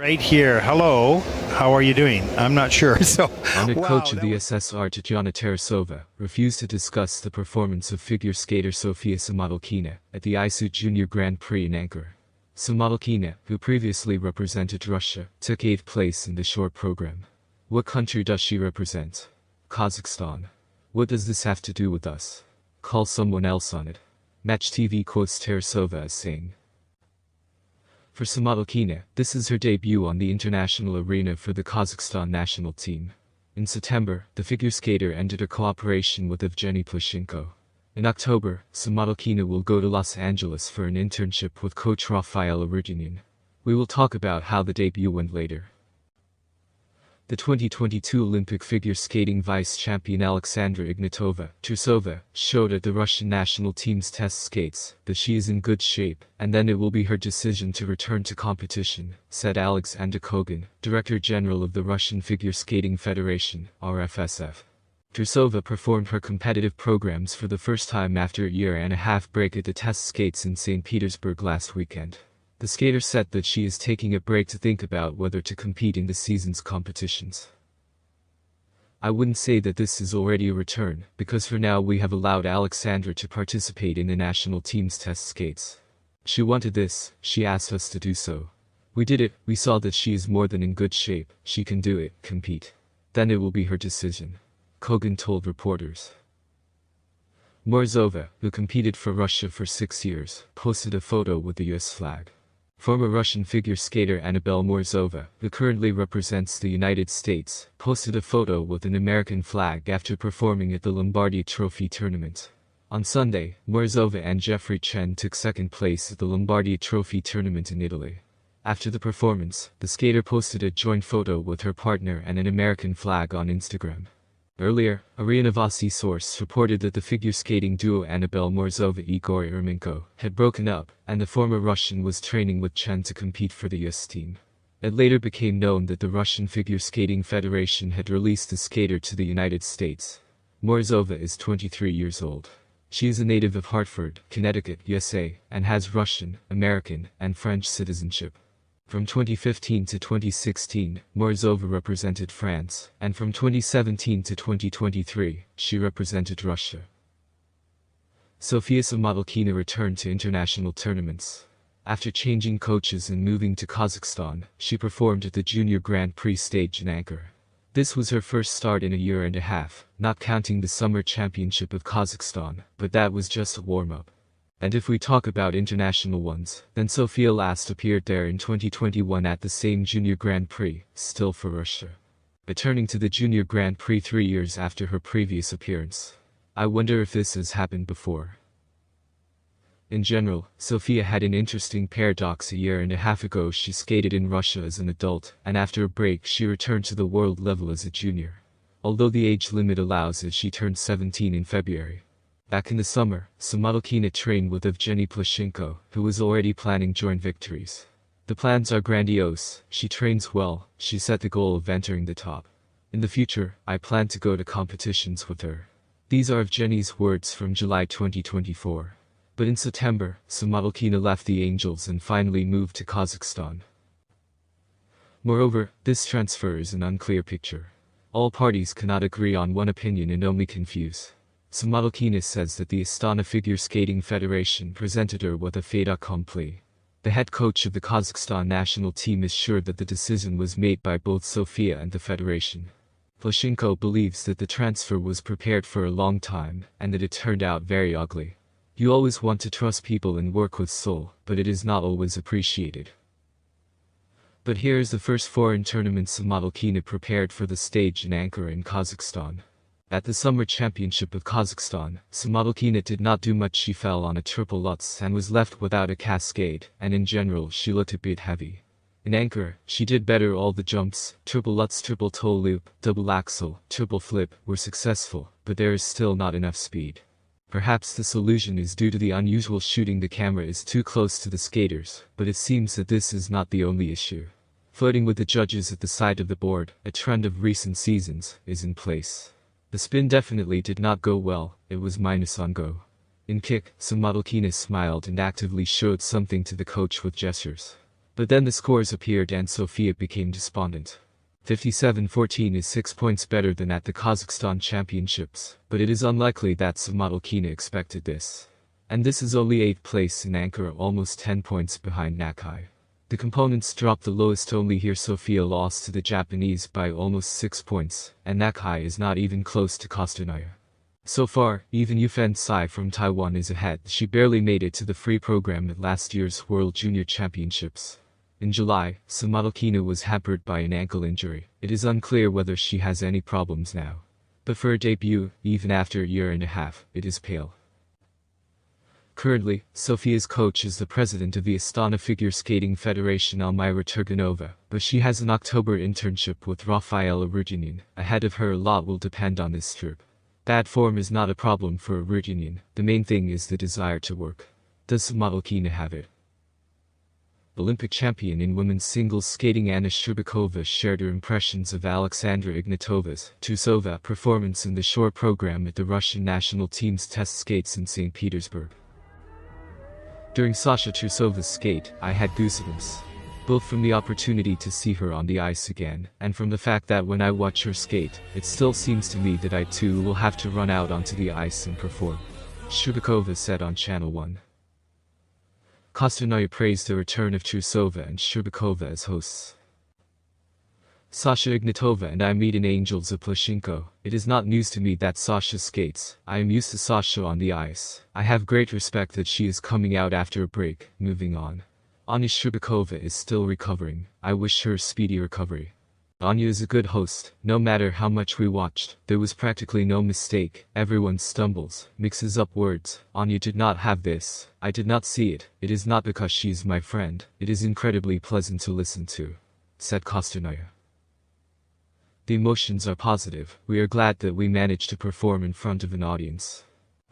Right here. Hello. How are you doing? I'm not sure. Honored Wow, coach of that the was SSR Tatjana Tarasova refused to discuss the performance of figure skater Sofia Samodelkina at the ISU Junior Grand Prix in Ankara. Samodelkina, who previously represented Russia, took 8th place in the short program. What country does she represent? Kazakhstan. What does this have to do with us? Call someone else on it. Match TV quotes Tarasova as saying. For Samodelkina, this is her debut on the international arena for the Kazakhstan national team. In September, the figure skater ended her cooperation with Evgeny Plushenko. In October, Samodelkina will go to Los Angeles for an internship with coach Rafael Arudinian. We will talk about how the debut went later. The 2022 Olympic figure skating vice-champion Alexandra Trusova showed at the Russian national team's test skates that she is in good shape, and then it will be her decision to return to competition, said Alexandra Trusova, Director General of the Russian Figure Skating Federation, RFSF. Trusova performed her competitive programs for the first time after a year-and-a-half break at the test skates in St. Petersburg last weekend. The skater said that she is taking a break to think about whether to compete in the season's competitions. I wouldn't say that this is already a return, because for now we have allowed Alexandra to participate in the national team's test skates. She wanted this, she asked us to do so. We did it, we saw that she is more than in good shape, she can do it, compete. Then it will be her decision. Kogan told reporters. Morozova, who competed for Russia for 6 years, posted a photo with the US flag. Former Russian figure skater Annabelle Morozov, who currently represents the United States, posted a photo with an American flag after performing at the Lombardy Trophy tournament. On Sunday, Morozov and Jeffrey Chen took second place at the Lombardy Trophy tournament in Italy. After the performance, the skater posted a joint photo with her partner and an American flag on Instagram. Earlier, a RIA Novosti source reported that the figure skating duo Annabelle Morozov and Igor Ermenko had broken up, and the former Russian was training with Chen to compete for the US team. It later became known that the Russian Figure Skating Federation had released the skater to the United States. Morozova is 23 years old. She is a native of Hartford, Connecticut, USA, and has Russian, American, and French citizenship. From 2015 to 2016, Morozova represented France, and from 2017 to 2023, she represented Russia. Sofia Samodelkina returned to international tournaments. After changing coaches and moving to Kazakhstan, she performed at the Junior Grand Prix stage in Ankara. This was her first start in a year-and-a-half, not counting the Summer Championship of Kazakhstan, but that was just a warm-up. And if we talk about international ones, then Sofia last appeared there in 2021 at the same Junior Grand Prix, still for Russia. Returning to the Junior Grand Prix 3 years after her previous appearance. I wonder if this has happened before. In general, Sofia had an interesting paradox. A year-and-a-half ago she skated in Russia as an adult, and after a break she returned to the world level as a junior. Although the age limit allows it, she turned 17 in February. Back in the summer, Samodelkina trained with Evgeny Plushenko, who was already planning joint victories. The plans are grandiose, she trains well, she set the goal of entering the top. In the future, I plan to go to competitions with her. These are Evgeny's words from July 2024. But in September, Samodelkina left the Angels and finally moved to Kazakhstan. Moreover, this transfer is an unclear picture. All parties cannot agree on one opinion and only confuse. Samodelkina says that the Astana Figure Skating Federation presented her with a fait accompli. The head coach of the Kazakhstan national team is sure that the decision was made by both Sofia and the federation. Plushenko believes that the transfer was prepared for a long time, and that it turned out very ugly. You always want to trust people and work with soul, but it is not always appreciated. But here is the first foreign tournament Samodelkina prepared for the stage in Ankara in Kazakhstan. At the Summer Championship of Kazakhstan, Samodelkina did not do much. She fell on a triple Lutz and was left without a cascade, and in general she looked a bit heavy. In Ankara, she did better. All the jumps, triple Lutz, triple toe loop, double axel, triple flip, were successful, but there is still not enough speed. Perhaps the solution is due to the unusual shooting. The camera is too close to the skaters, but it seems that this is not the only issue. Flirting with the judges at the side of the board, a trend of recent seasons, is in place. The spin definitely did not go well, it was minus on go. In kick, Samodelkina smiled and actively showed something to the coach with gestures. But then the scores appeared and Sofia became despondent. 57-14 is 6 points better than at the Kazakhstan Championships, but it is unlikely that Samodelkina expected this. And this is only 8th place in Ankara, almost 10 points behind Nakai. The components dropped the lowest only here. Sofia lost to the Japanese by almost 6 points, and Nakai is not even close to Kostanaya. So far, even Yufen Tsai from Taiwan is ahead. She barely made it to the free program at last year's World Junior Championships. In July, Samodelkina was hampered by an ankle injury. It is unclear whether she has any problems now. But for her debut, even after a year and a half, it is pale. Currently, Sofia's coach is the president of the Astana Figure Skating Federation, Almira Turganova, but she has an October internship with Rafaela Rudinin. Ahead of her, a lot will depend on this trip. Bad form is not a problem for Rudinin. The main thing is the desire to work. Does Samodelkina have it? Olympic champion in women's singles skating Anna Shcherbakova shared her impressions of Alexandra Trusova performance in the shore program at the Russian national team's test skates in St. Petersburg. During Sasha Trusova's skate, I had goosebumps. Both from the opportunity to see her on the ice again, and from the fact that when I watch her skate, it still seems to me that I too will have to run out onto the ice and perform. Shcherbakova said on Channel 1. Kostanaya praised the return of Trusova and Shcherbakova as hosts. Sasha Ignatova and I meet in Angels of Plashinko. It is not news to me that Sasha skates. I am used to Sasha on the ice. I have great respect that she is coming out after a break. Moving on. Anya Shcherbakova is still recovering. I wish her a speedy recovery. Anya is a good host. No matter how much we watched, there was practically no mistake. Everyone stumbles, mixes up words. Anya did not have this. I did not see it. It is not because she is my friend. It is incredibly pleasant to listen to, said Kostanaya. The emotions are positive. We are glad that we managed to perform in front of an audience.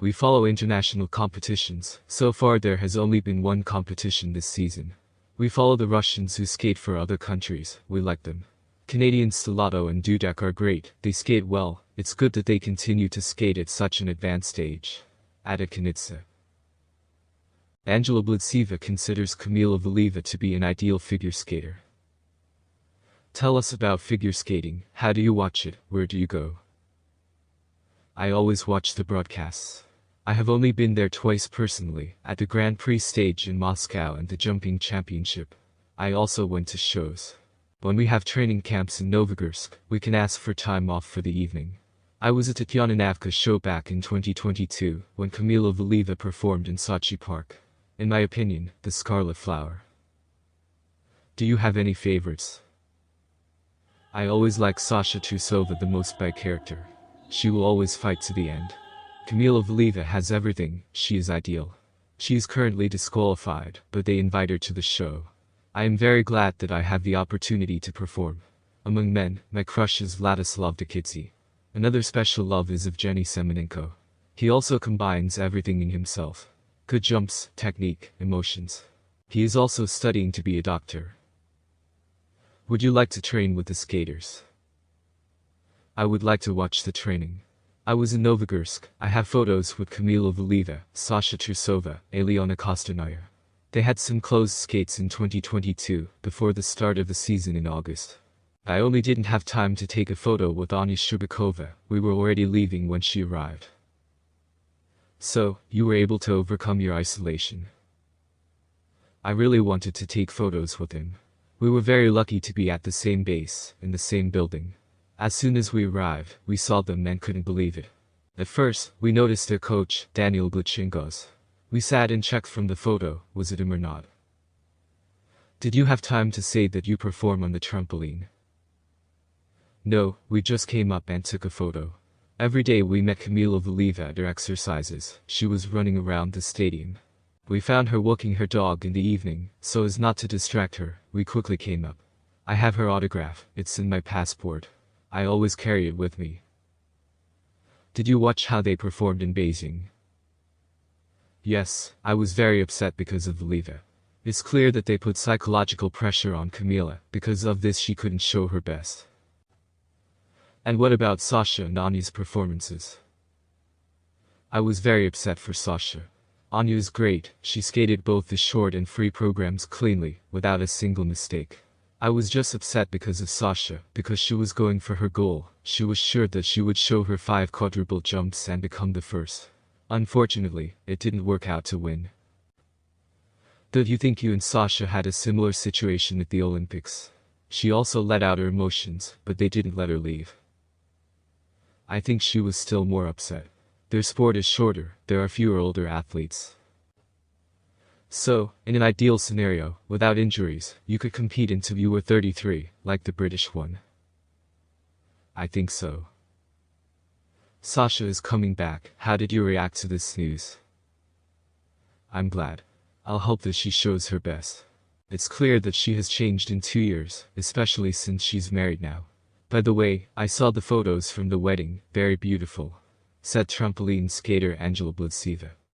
We follow international competitions. So far there has only been one competition this season. We follow the Russians who skate for other countries. We like them. Canadians Stellato and Dudek are great. They skate well. It's good that they continue to skate at such an advanced age. Ada Kanitsa. Angela Blitzeva considers Kamila Valieva to be an ideal figure skater. Tell us about figure skating. How do you watch it? Where do you go? I always watch the broadcasts. I have only been there twice personally, at the Grand Prix stage in Moscow and the jumping championship. I also went to shows. When we have training camps in Novogorsk, we can ask for time off for the evening. I was at Tatyana Navka's show back in 2022, when Kamila Valieva performed in Sochi Park. In my opinion, the Scarlet Flower. Do you have any favorites? I always like Sasha Trusova the most by character. She will always fight to the end. Kamila Valieva has everything. She is ideal. She is currently disqualified, but they invite her to the show. I am very glad that I have the opportunity to perform. Among men, my crush is Vladislav Dekidze. Another special love is Evgeny Semenenko. He also combines everything in himself. Good jumps, technique, emotions. He is also studying to be a doctor. Would you like to train with the skaters? I would like to watch the training. I was in Novogorsk. I have photos with Kamila Valieva, Sasha Trusova, Aliona Kostanaya. They had some closed skates in 2022, before the start of the season in August. I only didn't have time to take a photo with Anya Shcherbakova. We were already leaving when she arrived. So, you were able to overcome your isolation. I really wanted to take photos with him. We were very lucky to be at the same base, in the same building. As soon as we arrived, we saw them and couldn't believe it. At first, we noticed their coach, Daniel Gluchenkos. We sat and checked from the photo, was it him or not? Did you have time to say that you perform on the trampoline? No, we just came up and took a photo. Every day we met Kamila Valieva at her exercises. She was running around the stadium. We found her walking her dog in the evening, so as not to distract her, we quickly came up. I have her autograph, it's in my passport. I always carry it with me. Did you watch how they performed in Beijing? Yes, I was very upset because of Valieva. It's clear that they put psychological pressure on Kamila. Because of this she couldn't show her best. And what about Sasha and Anya's performances? I was very upset for Sasha. Anya is great, she skated both the short and free programs cleanly, without a single mistake. I was just upset because of Sasha, because she was going for her goal. She was sure that she would show her 5 quadruple jumps and become the first. Unfortunately, it didn't work out to win. Did you think you and Sasha had a similar situation at the Olympics? She also let out her emotions, but they didn't let her leave. I think she was still more upset. Their sport is shorter, there are fewer older athletes. So, in an ideal scenario, without injuries, you could compete until you were 33, like the British one. I think so. Sasha is coming back. How did you react to this news? I'm glad. I'll hope that she shows her best. It's clear that she has changed in 2 years, especially since she's married now. By the way, I saw the photos from the wedding, very beautiful, said trampoline skater Angela Bladzeva.